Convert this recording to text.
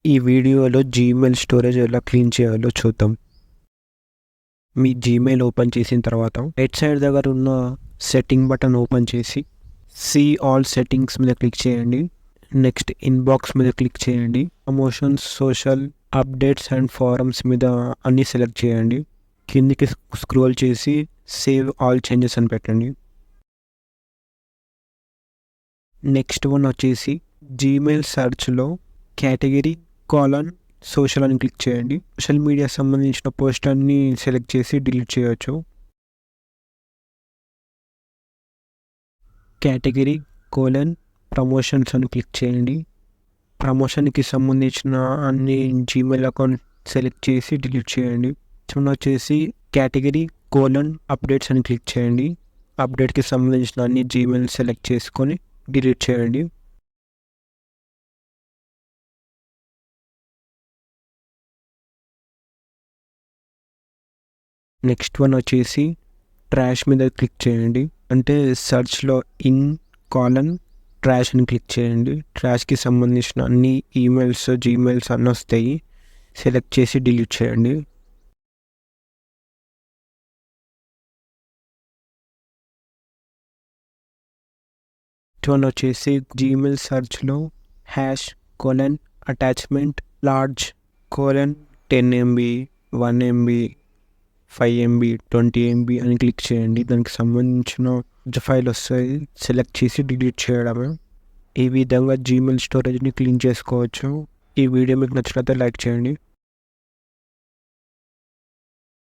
ఈ వీడియోలో Gmail storage ఎలా క్లీన్ చేయాలో చూద్దాం. మీ జీమెయిల్ ఓపెన్ చేసిన తర్వాత రైట్ సైడ్ దగ్గర ఉన్న సెట్టింగ్ బటన్ ఓపెన్ చేసి సీ ఆల్ సెట్టింగ్స్ మీద క్లిక్ చేయండి. నెక్స్ట్ ఇన్బాక్స్ మీద క్లిక్ చేయండి. Promotions, social, updates and forms మీద అన్నీ సెలెక్ట్ చేయండి. కిందికి స్క్రోల్ చేసి సేవ్ ఆల్ చేంజెస్ అని పెట్టండి. నెక్స్ట్ వన్ వచ్చేసి జీమెయిల్ సెర్చ్లో కేటగిరీ సోషల్ అని క్లిక్ చేయండి. సోషల్ మీడియా సంబంధించిన పోస్ట్ అన్ని సెలెక్ట్ చేసి డిలీట్ చేయొచ్చు. కేటగిరీ ప్రమోషన్స్ అని క్లిక్ చేయండి. ప్రమోషన్కి సంబంధించిన అన్ని జీమెయిల్ అకౌంట్ సెలెక్ట్ చేసి డిలీట్ చేయండి. వచ్చేసి కేటగిరీ అప్డేట్స్ అని క్లిక్ చేయండి. అప్డేట్కి సంబంధించిన అన్ని జీమెయిల్ సెలెక్ట్ చేసుకొని డిలీట్ చేయండి. నెక్స్ట్ వన్ వచ్చేసి ట్రాష్ మీద క్లిక్ చేయండి. అంటే సెర్చ్లో ట్రాష్ అని క్లిక్ చేయండి. ట్రాష్కి సంబంధించిన అన్ని ఈమెయిల్స్, జీమెయిల్స్ అన్నీ వస్తాయి. సెలెక్ట్ చేసి డిలీట్ చేయండి. నెక్స్ట్ వన్ వచ్చేసి జీమెయిల్ సెర్చ్లో attachment large 10 MB, 1 MB, 5 MB, 20 MB అని క్లిక్ చేయండి. దానికి సంబంధించిన ఫైల్ వస్తాయి. సెలెక్ట్ చేసి డిలీట్ చేయడమే. ఈ విధంగా జీమెయిల్ స్టోరేజ్ని క్లీన్ చేసుకోవచ్చు. ఈ వీడియో మీకు నచ్చినట్లయితే లైక్ చేయండి.